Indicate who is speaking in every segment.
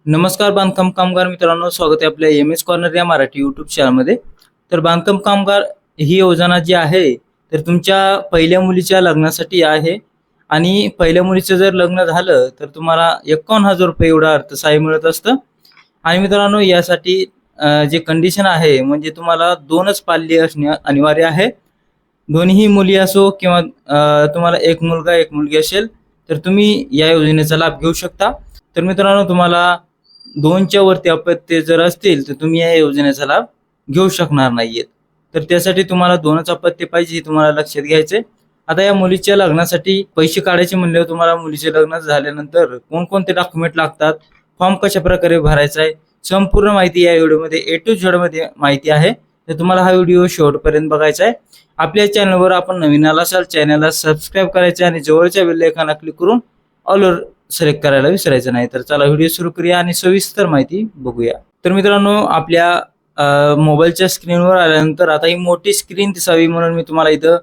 Speaker 1: नमस्कार बांधकाम कामगार मित्रांनो, स्वागत आहे आपल्या एम एस कॉर्नर या मराठी यूट्यूब चॅनलमध्ये. तर बांधकाम कामगार ही योजना जी आहे तर तुमच्या पहिल्या मुलीच्या लग्नासाठी आहे. आणि पहिल्या मुलीचं जर लग्न झालं तर तुम्हाला 51,000 रुपये एवढं अर्थसहाय्य मिळत असतं. आणि मित्रांनो, यासाठी जे कंडिशन आहे म्हणजे तुम्हाला 2च पाल्य असणे अनिवार्य आहे. दोन्ही मुली असो किंवा तुम्हाला एक मुलगा एक मुलगी असेल तर तुम्ही या योजनेचा लाभ घेऊ शकता. तर मित्रांनो, तुम्हाला 2च्या वरती अपत्य जर असतील तर तुम्ही या योजनेचा लाभ घेऊ शकणार नाहीयेत. तर त्यासाठी तुम्हाला 2च अपत्य पाहिजे हे तुम्हाला लक्षात घ्यायचंय. आता या मुलीच्या लग्नासाठी पैसे काढायचे म्हणल्यावर तुम्हाला मुलीचे लग्न झाल्यानंतर कोणकोणते डॉक्युमेंट लागतात, फॉर्म कशा प्रकारे भरायचा आहे, संपूर्ण माहिती या व्हिडिओमध्ये ए टू झेड मध्ये माहिती आहे. तर तुम्हाला हा व्हिडिओ शेवटपर्यंत बघायचा आहे. आपल्या चॅनलवर आपण नवीन आला असाल चॅनलला सबस्क्राईब करायचे आणि जवळच्या बेल आयकॉनला क्लिक करून ऑलवर सिलेक्ट करायला विसरायचं नाही. तर चला व्हिडिओ सुरू करूया आणि सविस्तर माहिती बघूया. तर मित्रांनो, आपल्या मोबाईलच्या स्क्रीनवर आल्यानंतर आता ही मोठी स्क्रीन दिसावी म्हणून मी तुम्हाला इथं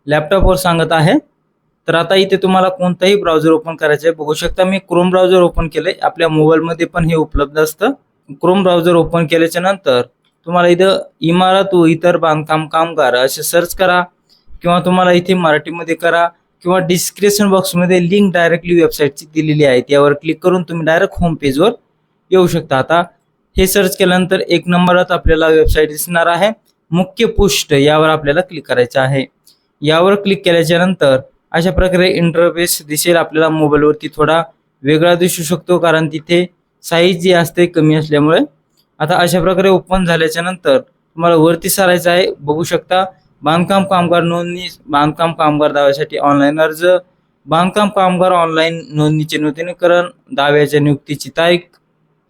Speaker 1: लॅपटॉपवर सांगत आहे. तर आता इथे तुम्हाला कोणताही ब्राउझर ओपन करायचं आहे. बघू शकता मी क्रोम ब्राउझर ओपन केलंय. आपल्या मोबाईलमध्ये पण हे उपलब्ध असतं. क्रोम ब्राउझर ओपन केल्याच्या नंतर तुम्हाला इथं इमारत व इतर बांधकाम कामगार असे सर्च करा किंवा तुम्हाला इथे मराठीमध्ये करा किंवा डिस्क्रिप्शन बॉक्समध्ये लिंक डायरेक्टली वेबसाईटची दिलेली आहे, त्यावर क्लिक करून तुम्ही डायरेक्ट होम पेजवर येऊ शकता. आता हे सर्च केल्यानंतर एक नंबरात आपल्याला वेबसाईट दिसणार आहे. मुख्य पृष्ठ यावर आपल्याला क्लिक करायचं आहे. यावर क्लिक केल्याच्या नंतर अशा प्रकारे इंटरफेस दिसेल. आपल्याला मोबाईलवरती थोडा वेगळा दिसू शकतो कारण तिथे साईज जी असते कमी असल्यामुळे. आता अशा प्रकारे ओपन झाल्याच्या नंतर तुम्हाला वरती सारायचं आहे. बघू शकता बांधकाम कामगार नोंदणी, बांधकाम कामगार दाव्यासाठी ऑनलाईन अर्ज, बांधकाम कामगार ऑनलाईन नोंदणीचे नूतनीकरण, दाव्याच्या नियुक्तीची तारीख,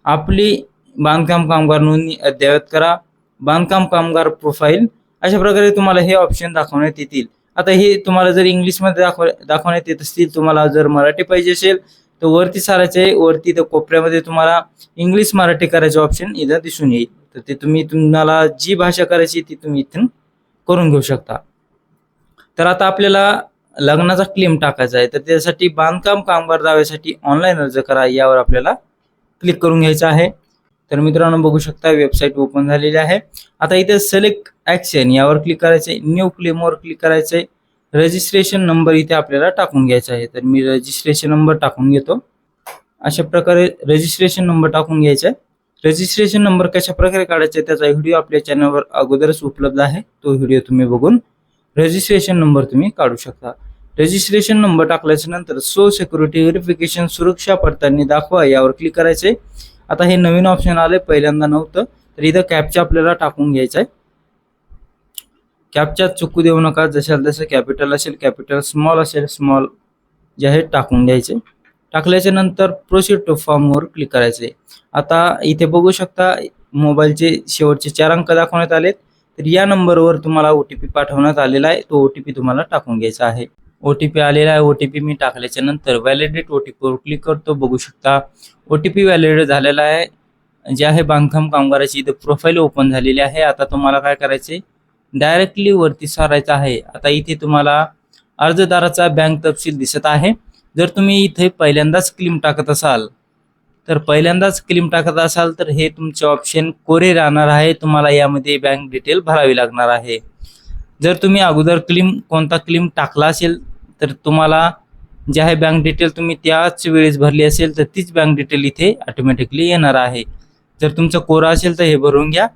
Speaker 1: आपली बांधकाम कामगार नोंदणी अद्ययावत करा, बांधकाम कामगार प्रोफाईल. अशा प्रकारे तुम्हाला हे ऑप्शन दाखवण्यात येतील. आता हे तुम्हाला जर इंग्लिशमध्ये दाखवण्यात येत असतील, तुम्हाला जर मराठी पाहिजे असेल तर वरती सारायचे. वरती तर कोपऱ्यामध्ये तुम्हाला इंग्लिश मराठी करायचे ऑप्शन इथं दिसून येईल. तर ते तुम्हाला जी भाषा करायची ती तुम्ही इथून करून घेऊ शकता. तर आता आपल्याला लग्नाचा क्लेम टाकायचा आहे. तर त्यासाठी बांधकाम कामगार दाव्यासाठी ऑनलाईन अर्ज करा यावर आपल्याला क्लिक करून घ्यायचं आहे. तर मित्रांनो, बघू शकता वेबसाईट ओपन झालेली आहे. आता इथे सिलेक्ट ॲक्शन यावर क्लिक करायचंय, न्यू क्लेमवर क्लिक करायचंय, रजिस्ट्रेशन नंबर इथे आपल्याला टाकून घ्यायचा आहे. तर मी रजिस्ट्रेशन नंबर टाकून घेतो. अशा प्रकारे रजिस्ट्रेशन नंबर टाकून घ्यायचा आहे. रजिस्ट्रेशन नंबर कशा प्रकारे काढायचा त्याचा व्हिडिओ आपल्या चॅनलवर अगोदरच उपलब्ध आहे. तो व्हिडिओ तुम्ही बघून रजिस्ट्रेशन नंबर तुम्ही काढू शकता. रजिस्ट्रेशन नंबर टाकल्याच्या नंतर सो सिक्युरिटी व्हेरिफिकेशन सुरक्षा पडताळणी दाखवा यावर क्लिक करायचे. आता हे नवीन ऑप्शन आले, पहिल्यांदा नव्हतं. तर इथं कॅप्चा आपल्याला टाकून घ्यायचा आहे. कॅप्चा चुकू देऊ नका. जशाल तसं कॅपिटल असेल कॅपिटल, स्मॉल असेल स्मॉल, जे आहे टाकून घ्यायचे. टाकल्याच्या नंतर प्रोसीड टू फॉर्मवर क्लिक करायचे. आता इथे बघू शकता मोबाईलचे शेवटचे 4 अंक दाखवण्यात आलेत. तर या नंबरवर तुम्हाला OTP पाठवण्यात आलेला आहे. तो OTP तुम्हाला टाकून घ्यायचा आहे. OTP आलेला आहे. OTP मी टाकल्याच्या नंतर व्हॅलिडेट OTPवर क्लिक करतो. बघू शकता OTP व्हॅलिडेट झालेला आहे. जे आहे बांधकाम कामगाराची इथे प्रोफाईल ओपन झालेली आहे. आता तुम्हाला काय करायचे, डायरेक्टली वरती सारायचं आहे. आता इथे तुम्हाला अर्जदाराचा बँक तपशील दिसत आहे. जर तुम्ही इथे पहिल्यांदाच क्लेम टाकत असाल तर हे तुमचे ऑप्शन कोरे राहणार आहे. तुम्हाला यामध्ये बँक डिटेल भरावी लागणार आहे. जर तुम्ही अगोदर कोणता क्लेम टाकला असेल तर तुम्हाला जे आहे बँक डिटेल तुम्ही त्याच वेळेस भरली असेल तर तीच बँक डिटेल इथे ऑटोमॅटिकली येणार आहे. जर तुमचं कोरा असेल तर हे भरून घ्या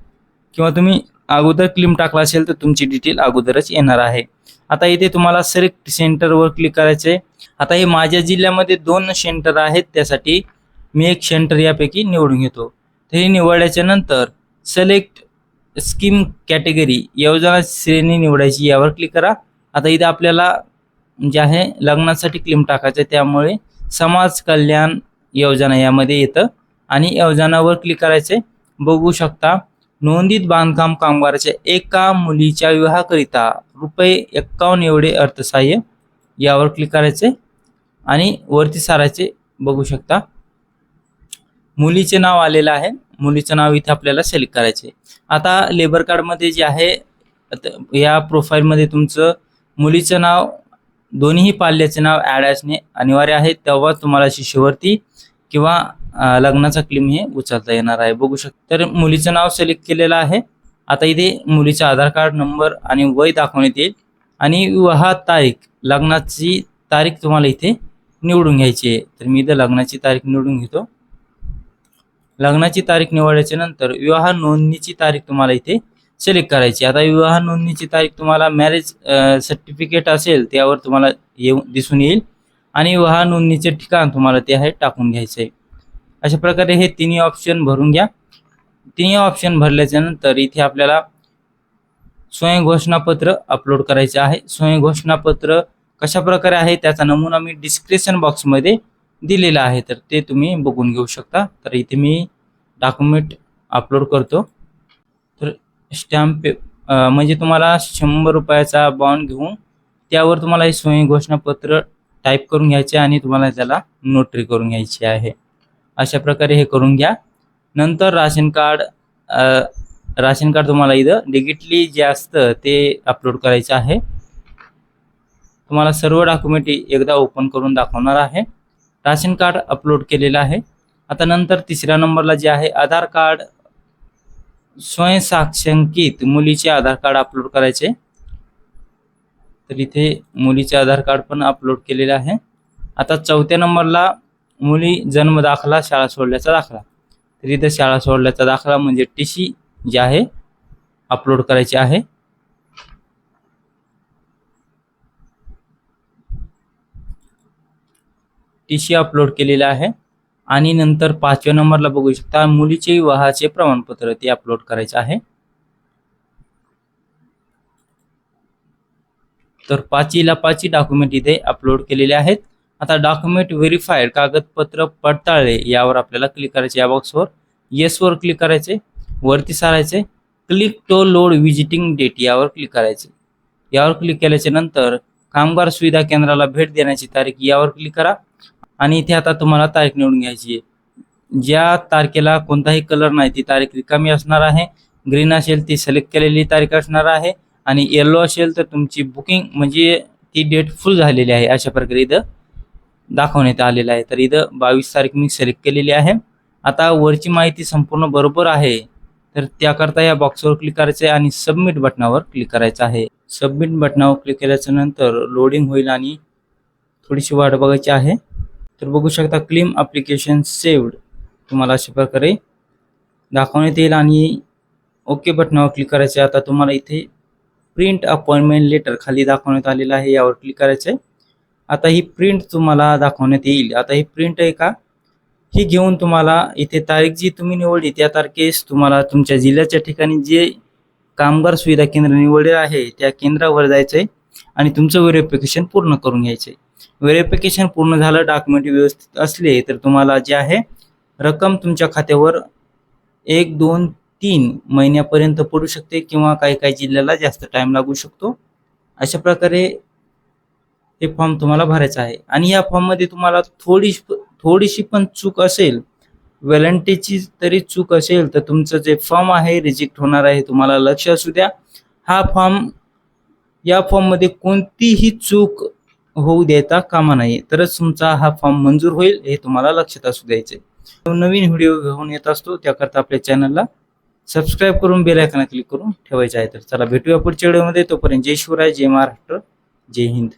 Speaker 1: किंवा तुम्ही अगोदर क्लेम टाकला असेल तर तुमची डिटेल अगोदरच येणार आहे. आता इथे तुम्हाला सिलेक्ट सेंटरवर क्लिक करायचे. आता हे माझ्या जिल्ह्यामध्ये 2 सेंटर आहेत, त्यासाठी मी एक सेंटर यापैकी निवडून घेतो. तर हे निवडल्याच्या नंतर सिलेक्ट स्कीम कॅटेगरी योजना श्रेणी निवडायची यावर क्लिक करा. आता इथे आपल्याला जे आहे लग्नासाठी क्लेम टाकायचं, त्यामुळे समाज कल्याण योजना यामध्ये येतं आणि योजनावर क्लिक करायचे. बघू शकता नोंदित बांधकाम कामगाराच्या एका मुलीच्या विवाहाकरिता ₹51 एवढे अर्थसहाय्य यावर क्लिक करायचे आणि वरती सारायचे. बघू शकता मुलीचे नाव आलेलं आहे. मुलीचं नाव इथे आपल्याला सिलेक्ट करायचे. आता लेबर कार्डमध्ये जे आहे या प्रोफाईलमध्ये तुमचं मुलीचं नाव, दोन्ही पाल्याचे नाव ॲड असणे अनिवार्य आहे. तेव्हा तुम्हाला शिष्यवृत्ती किंवा लग्नाचा क्लेम हे उचलता येणार आहे. बघू शकता. तर मुलीचं नाव सिलेक्ट केलेलं आहे. आता इथे मुलीचा आधार कार्ड नंबर आणि वय दाखवण्यात येईल आणि विवाह तारीख, लग्नाची तारीख तुम्हाला इथे निवडून घ्यायची आहे. तर मी इथे लग्नाची तारीख निवडून घेतो. लग्नाची तारीख निवडल्याच्या नंतर विवाह नोंदणीची तारीख तुम्हाला इथे सिलेक्ट करायची. आता विवाह नोंदणीची तारीख तुम्हाला मॅरेज सर्टिफिकेट असेल त्यावर तुम्हाला दिसून येईल आणि विवाह नोंदणीचे ठिकाण तुम्हाला ते आहे टाकून घ्यायचं आहे. अशा प्रकारे हे तिन्ही ऑप्शन भरून घ्या. तिन्ही ऑप्शन भरल्याच्या नंतर इथे आपल्याला स्वयं घोषणापत्र अपलोड करायचे आहे. स्वयं घोषणापत्र कशा प्रकारे आहे त्याचा नमुना मी डिस्क्रिप्शन बॉक्समध्ये दिलेला आहे, तर ते तुम्ही बघून घेऊ शकता. तर इथे मी डॉक्युमेंट अपलोड करतो. तर स्टॅम्प म्हणजे तुम्हाला 100 रुपयाचा बॉन्ड घेऊन त्यावर तुम्हाला हे स्वयं घोषणापत्र टाईप करून घ्यायचे आणि तुम्हाला त्याला नोटरी करून घ्यायची आहे. अशा प्रकारे हे करून घ्या. नंतर राशन कार्ड तुम्हाला इथं डिजिटली जे असतं ते अपलोड करायचं आहे. तुम्हाला सर्व डॉक्युमेंट एकदा ओपन करून दाखवणार आहे. राशन कार्ड अपलोड केलेलं आहे. आता नंतर तिसऱ्या नंबरला जे आहे आधार कार्ड, स्वयं साक्षांकित मुलीचे आधार कार्ड अपलोड करायचे. तर इथे मुलीचे आधार कार्ड पण अपलोड केलेले आहे. आता चौथ्या नंबरला मुली जन्म दाखला, शाळा सोडल्याचा दाखला. तर इथे शाळा सोडल्याचा दाखला म्हणजे TC जे आहे अपलोड करायचे आहे. TC अपलोड केलेला आहे. आणि नंतर 5व्या नंबरला बघू शकता मुलीचे विवाहाचे प्रमाणपत्र ते अपलोड करायचे आहे. तर 5 डॉक्युमेंट इथे अपलोड केलेले आहेत. आता डॉक्युमेंट व्हेरीफाईड, कागदपत्र पडताळले यावर आपल्याला क्लिक करायचे. या बॉक्सवर येस वर क्लिक करायचे. वरती सारायचे. Click to load visiting date यावर क्लिक करायचे. यावर क्लिक केल्याच्या नंतर कामगार सुविधा केंद्राला भेट देण्याची तारीख यावर क्लिक करा आणि इथे आता तुम्हाला तारीख निवडून घ्यायची आहे. ज्या तारखेला कोणताही कलर नाही ती तारीख रिकामी असणार आहे. ग्रीन असेल ती सिलेक्ट केलेली तारीख असणार आहे आणि येलो असेल तर तुमची बुकिंग म्हणजे ती डेट फुल झालेली आहे. अशा प्रकारे इथं दाखवण्यात आलेलं आहे. तर इथं 22 तारीख मी सिलेक्ट केलेली आहे. आता वरची माहिती संपूर्ण बरोबर आहे तर त्याकरता या बॉक्सवर क्लिक करायचं आहे आणि सबमिट बटनावर क्लिक करायचं आहे. सबमिट बटनावर क्लिक केल्याच्या नंतर लोडिंग होईल आणि थोडीशी वाट बघायची आहे. तर बघू शकता क्लेम ॲप्लिकेशन सेव्ड तुम्हाला अशा प्रकारे दाखवण्यात येईल आणि ओके बटनावर क्लिक करायचे. आता तुम्हाला इथे प्रिंट अपॉइंटमेंट लेटर खाली दाखवण्यात आलेलं आहे, यावर क्लिक करायचं आहे. आता ही प्रिंट तुम्हाला दाखवण्यात येईल. आता ही प्रिंट आहे का ही घेऊन तुम्हाला इथे तारीख जी तुम्ही निवडली त्या तारखेस तुम्हाला तुमच्या जिल्ह्याच्या ठिकाणी जे कामगार सुविधा केंद्र निवडले आहे त्या केंद्रावर जायचं आहे आणि तुमचं व्हेरिफिकेशन पूर्ण करून घ्यायचं आहे. व्हेरिफिकेशन पूर्ण झालं, डॉक्युमेंट व्यवस्थित असले तर तुम्हाला जे आहे रक्कम तुमच्या खात्यावर 1, 2, 3 महिन्यापर्यंत पडू शकते किंवा काही काही जिल्ह्याला जास्त टाइम लागू शकतो. अशा प्रकारे हे फॉर्म तुम्हाला भरायचा आहे. आणि या फॉर्ममध्ये तुम्हाला थोडीशी पण चूक असेल, वेलंटीची तरी चूक असेल तर तुमचं जे फॉर्म आहे रिजेक्ट होणार आहे. तुम्हाला लक्ष असू द्या, या फॉर्ममध्ये कोणतीही चूक होऊ देता कामा नये, तरच तुमचा हा फॉर्म मंजूर होईल, हे तुम्हाला लक्षात असू द्यायचे. नवीन व्हिडिओ घेऊन येत असतो त्याकरता आपल्या चॅनलला सबस्क्राईब करून बेल आयकॉन क्लिक करून ठेवायचे आहे. तर चला भेटूया पुढच्या व्हिडिओमध्ये. तोपर्यंत जय शिवराय, जय महाराष्ट्र, जय हिंद.